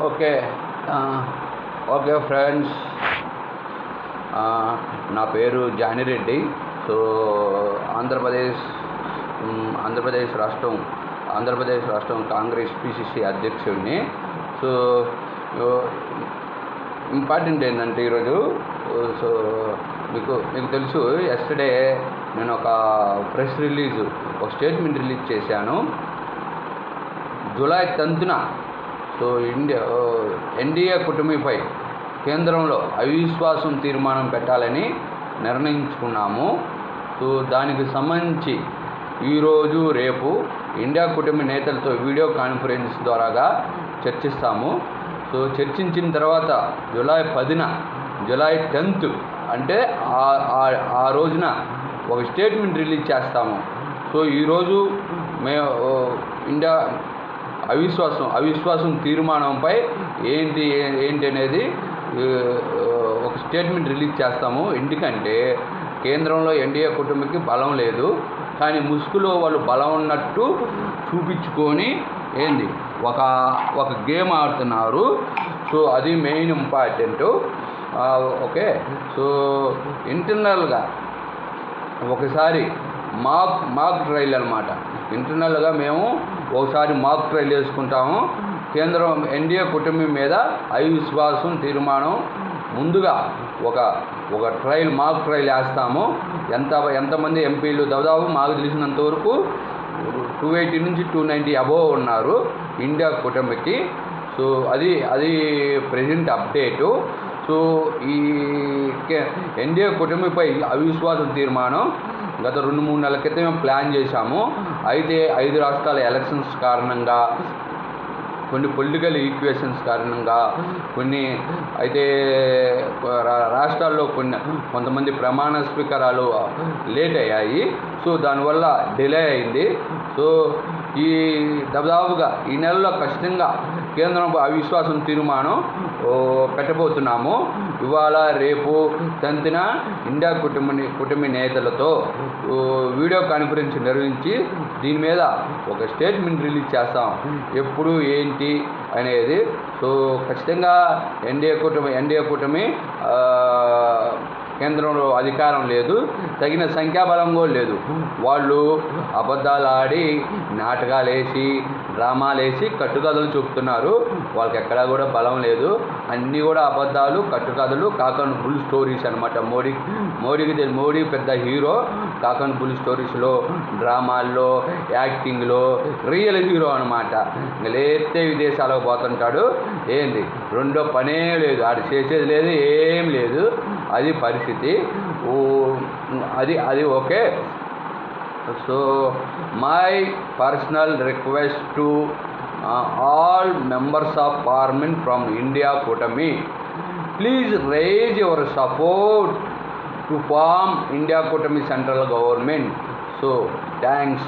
Okay okay friends, నా పేరు జానిరెడ్డి. So Andhra Pradesh రాష్ట్రం కాంగ్రెస్ పిసిసి అధ్యక్షుడిని. సో ఇంపార్టెంట్ ఏంటంటే ఈరోజు సో మీకు తెలుసు, ఎస్టర్డే నేను ఒక స్టేట్మెంట్ రిలీజ్ చేశాను. జూలై 10న సో ఎన్డీఏ కూటమిపై కేంద్రంలో అవిశ్వాసం తీర్మానం పెట్టాలని నిర్ణయించుకున్నాము. సో దానికి సంబంధించి ఈరోజు రేపు ఇండియా కూటమి నేతలతో వీడియో కాన్ఫరెన్స్ ద్వారాగా చర్చిస్తాము. సో చర్చించిన తర్వాత జూలై 10th అంటే ఆ రోజున ఒక స్టేట్మెంట్ రిలీజ్ చేస్తాము. సో ఈరోజు మేము ఇండియా అవిశ్వాసం తీర్మానంపై ఏంటి అనేది ఒక స్టేట్మెంట్ రిలీజ్ చేస్తాము. ఎందుకంటే కేంద్రంలో ఎన్డీఏ కూటమికి బలం లేదు, కానీ ముసుగులో వాళ్ళు బలం ఉన్నట్టు చూపించుకొని ఒక గేమ్ ఆడుతున్నారు. సో అది మెయిన్ ఇంపార్టెంట్. ఓకే, సో ఇంటర్నల్గా ఒకసారి మాక్ ట్రయల్ అనమాట. ఇంటర్నల్గా మేము ఒకసారి మాక్ ట్రయల్ చేసుకుంటాము. కేంద్రం ఎన్డీఏ కూటమి మీద అవిశ్వాసం తీర్మానం ముందుగా ఒక మాక్ ట్రయల్ వేస్తాము. ఎంతమంది ఎంపీలు దాదాపు మాకు తెలిసినంత వరకు 280 నుంచి 290 అబోవ్ ఉన్నారు ఇండియా కూటమికి. సో అది ప్రెజెంట్ అప్డేటు. సో ఈ ఎన్డీఏ కూటమిపై అవిశ్వాసం తీర్మానం గత 2-3 నెలల క్రితమే ప్లాన్ చేశాము. అయితే 5 రాష్ట్రాల ఎలక్షన్స్ కారణంగా, కొన్ని పొలిటికల్ ఈక్వేషన్స్ కారణంగా, అయితే రాష్ట్రాల్లో కొంతమంది ప్రమాణ స్వీకారాలు లేట్ అయ్యాయి. సో దానివల్ల డిలే అయింది. సో ఈ దాదాపుగా ఈ నెలలో ఖచ్చితంగా కేంద్రం అవిశ్వాసం తీర్మానం పెట్టబోతున్నాము. ఇవాళ రేపు 10న ఇండియా కూటమి నేతలతో వీడియో కాన్ఫరెన్స్ నిర్వహించి దీని మీద ఒక స్టేట్మెంట్ రిలీజ్ చేస్తాం, ఎప్పుడు ఏంటి అనేది. సో ఖచ్చితంగా ఎన్డీఏ కూటమి కేంద్రంలో అధికారం లేదు, తగిన సంఖ్యాబలం కూడా లేదు. వాళ్ళు అబద్ధాలు ఆడి, నాటకాలు వేసి, డ్రామాలు వేసి, కట్టుకథలు చెప్తున్నారు. వాళ్ళకి ఎక్కడా కూడా బలం లేదు. అన్నీ కూడా అబద్ధాలు, కట్టుకథలు, కాకన్ బుల్ స్టోరీస్ అనమాట. మోడీ పెద్ద హీరో. కాకన్ బుల్ స్టోరీస్లో, డ్రామాల్లో, యాక్టింగ్లో రియల్ హీరో అనమాట. లేతే విదేశాలకు పోతుంటాడు. రెండో పనే లేదు, ఆడు చేసేది లేదు, ఏం లేదు. అది పరిస్థితి. అది okay. So my personal request to all members of parliament from India Kutami, please raise your support to form India Kutami central government. So thanks.